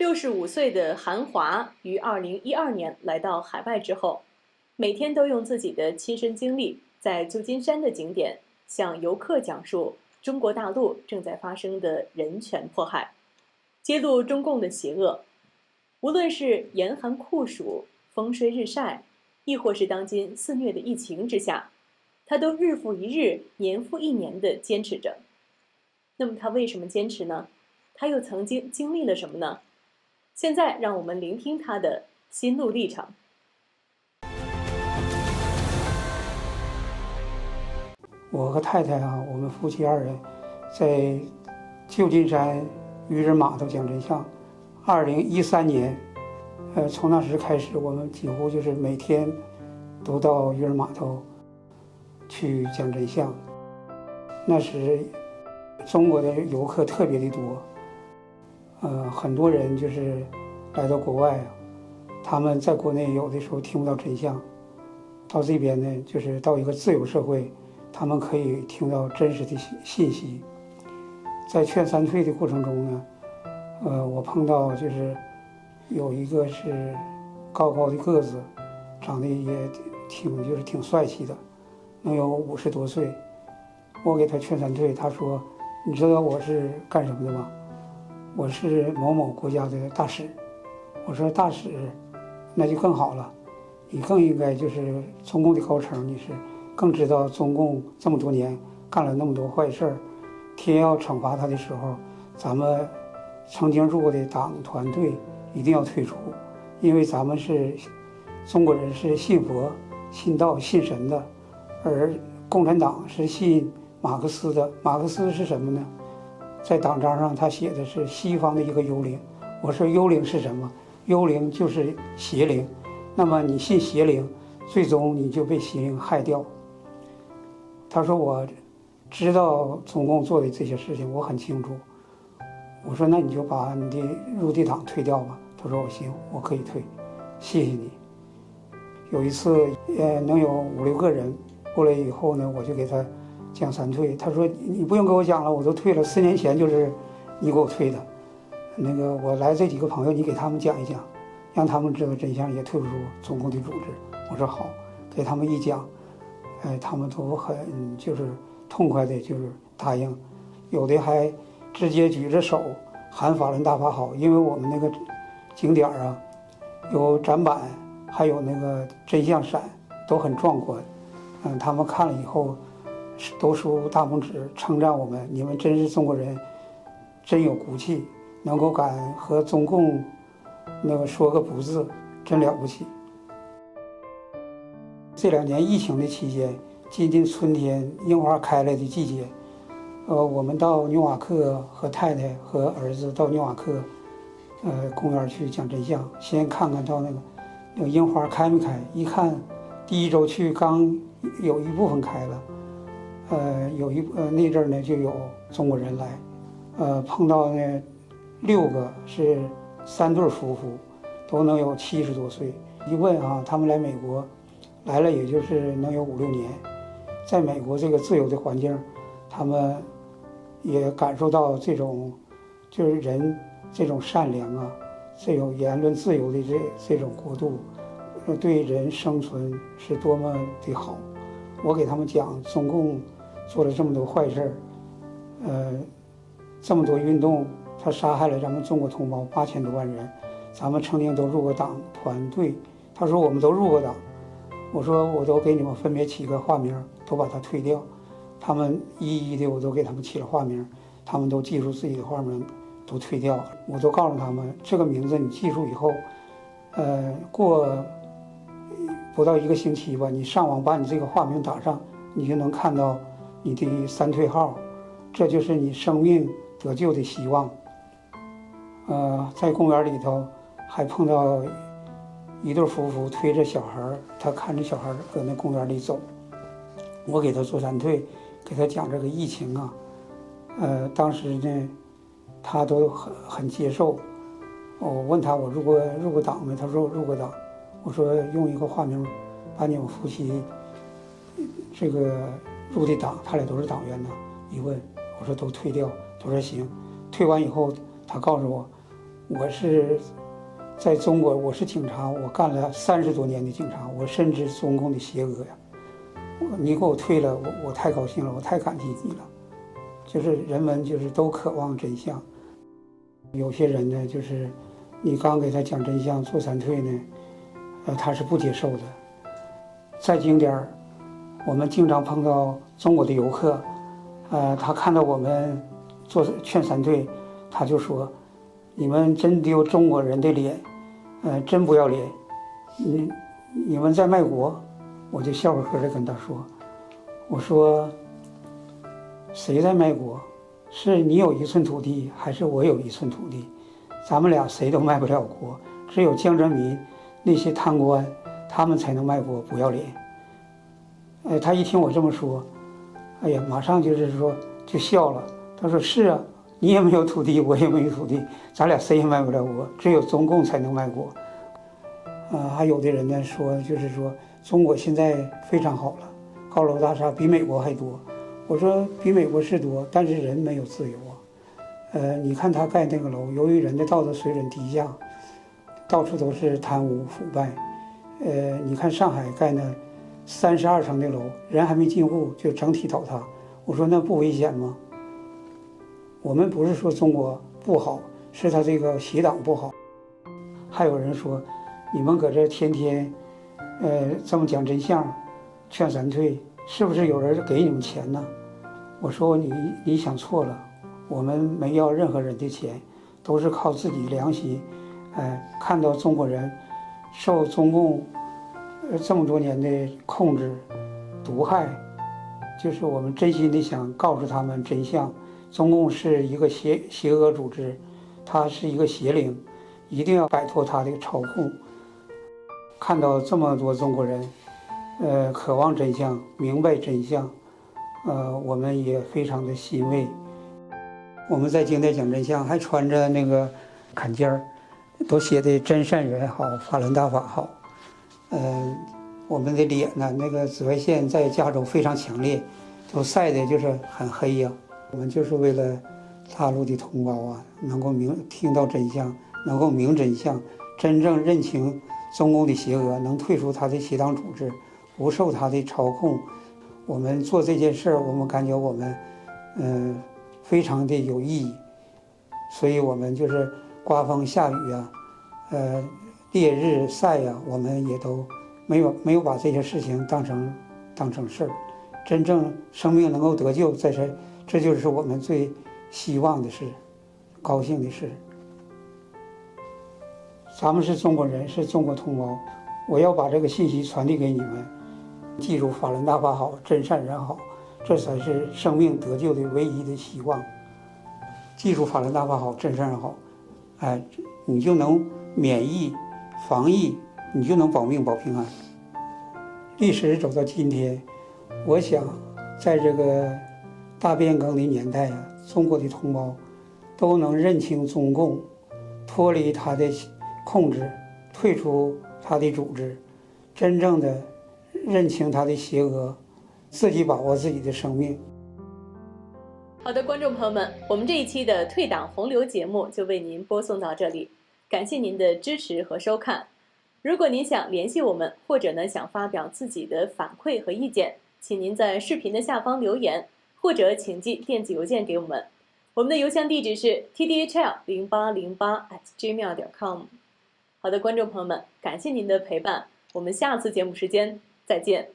65岁的韩华于2012年来到海外之后，每天都用自己的亲身经历，在旧金山的景点向游客讲述中国大陆正在发生的人权迫害，揭露中共的邪恶。无论是严寒酷暑、风吹日晒，亦或是当今肆虐的疫情之下，他都日复一日、年复一年地坚持着。那么他为什么坚持呢？他又曾经经历了什么呢？现在让我们聆听他的心路历程。我和太太我们夫妻二人在旧金山渔人码头讲真相。2013年，从那时开始，我们几乎就是每天都到渔人码头去讲真相。那时中国的游客特别的多，很多人就是来到国外他们在国内有的时候听不到真相，到这边呢，就是到一个自由社会，他们可以听到真实的信息。在劝三退的过程中呢，我碰到就是有一个是高高的个子，长得也挺帅气的，能有50多岁。我给他劝三退，他说：“你知道我是干什么的吗？我是某某国家的大使。”我说：“大使，那就更好了，你更应该就是中共的高层，你是更知道中共这么多年干了那么多坏事儿，天要惩罚他的时候，咱们曾经入过的党团队一定要退出，因为咱们是中国人，是信佛、信道、信神的，而共产党是信马克思的。马克思是什么呢？在党章上他写的是西方的一个幽灵。我说幽灵是什么？幽灵就是邪灵。那么你信邪灵，最终你就被邪灵害掉。”他说：“我知道中共做的这些事情，我很清楚。”我说：“那你就把你的入地党退掉吧。”他说：“我行，我可以退，谢谢你。”有一次能有5、6个人过来以后呢，我就给他讲三退。他说：“你不用给我讲了，我都退了，4年前就是你给我退的。那个我来这几个朋友，你给他们讲一讲，让他们知道真相，也退不出中共的组织。”我说好，给他们一讲，他们都很就是痛快的，就是答应，有的还直接举着手喊法轮大法好。因为我们那个景点有展板，还有那个真相伞，都很壮观。他们看了以后都竖大拇指称赞我们，你们真是中国人，真有骨气，能够敢和中共那个说个不字，真了不起。这2年疫情的期间，接近春天樱花开来的季节，我们到纽瓦克和太太和儿子到纽瓦克公园去讲真相，先看看到那个樱花开没开。一看第1周去刚有一部分开了，那阵儿呢就有中国人来，碰到那6个是3对夫妇，都能有70多岁。一问他们来美国来了也就是能有5、6年，在美国这个自由的环境，他们也感受到这种就是人这种善良这种言论自由的这种国度对人生存是多么的好。我给他们讲中共做了这么多坏事这么多运动，他杀害了咱们中国同胞8000多万人，咱们曾经都入过党团队。他说我们都入过党。我说我都给你们分别起个化名，都把它退掉。他们一一的我都给他们起了化名，他们都记住自己的化名，都退掉。我都告诉他们，这个名字你记住以后，过不到1个星期吧，你上网把你这个化名打上，你就能看到你的3退号，这就是你生命得救的希望。在公园里头还碰到一对夫妇推着小孩，他看着小孩搁那公园里走，我给他做三退，给他讲这个疫情当时呢他都很接受。我问他我入过党没？他说入过党。我说用一个化名把你们夫妻这个入的党，他俩都是党员呢。一问我说都退掉，他说行。退完以后他告诉我，我是在中国，我是警察，我干了30多年的警察，我深知中共的邪恶呀。你给我退了，我太高兴了，我太感激你了。就是人们就是都渴望真相，有些人呢，就是你刚给他讲真相做闪退呢，他是不接受的。在景点我们经常碰到中国的游客，他看到我们做劝闪退，他就说：“你们真丢中国人的脸，真不要脸，你们在卖国。”我就笑呵呵地跟他说：“我说，谁在卖国？是你有1寸土地，还是我有1寸土地？咱们俩谁都卖不了国，只有江泽民那些贪官，他们才能卖国不要脸。”他一听我这么说，哎呀，马上就是说就笑了。他说：“是啊，你也没有土地，我也没有土地，咱俩谁也卖不了国，只有中共才能卖国。”还有的人呢说，就是说中国现在非常好了，高楼大厦比美国还多。我说比美国是多，但是人没有自由啊。你看他盖那个楼，由于人的道德水准低下，到处都是贪污腐败。你看上海盖那32层的楼，人还没进户就整体倒塌。我说那不危险吗？我们不是说中国不好，是他这个邪党不好。还有人说，你们搁这天天，这么讲真相，劝闪退，是不是有人给你们钱呢？我说你想错了，我们没要任何人的钱，都是靠自己良心。看到中国人受中共这么多年的控制、毒害，就是我们真心的想告诉他们真相。中共是一个邪恶组织，它是一个邪灵，一定要摆脱它的操控。看到这么多中国人，渴望真相，明白真相，我们也非常的欣慰。我们在景点讲真相，还穿着那个坎肩儿，都写的真善人好，法轮大法好。我们的脸呢，那个紫外线在加州非常强烈，都晒的就是很黑呀。我们就是为了大陆的同胞啊，能够听到真相，能够明真相，真正认清中共的邪恶，能退出他的邪党组织，不受他的操控。我们做这件事儿，我们感觉我们非常的有意义。所以我们就是刮风下雨啊，烈日晒呀，我们也都没有把这些事情当成事儿。真正生命能够得救，这就是我们最希望的事，高兴的事。咱们是中国人，是中国同胞，我要把这个信息传递给你们。记住，法轮大法好，真善人好，这才是生命得救的唯一的希望。记住，法轮大法好，真善人好，你就能免疫、防疫，你就能保命保平安。历史走到今天，我想在这个大变更的年代啊，中国的同胞都能认清中共，脱离他的控制，退出他的组织，真正的认清他的邪恶，自己把握自己的生命。好的，观众朋友们，我们这一期的退党洪流节目就为您播送到这里，感谢您的支持和收看。如果您想联系我们，或者呢想发表自己的反馈和意见，请您在视频的下方留言，或者请寄电子邮件给我们。我们的邮箱地址是 tdhl0808@gmail.com。好的，观众朋友们，感谢您的陪伴，我们下次节目时间再见。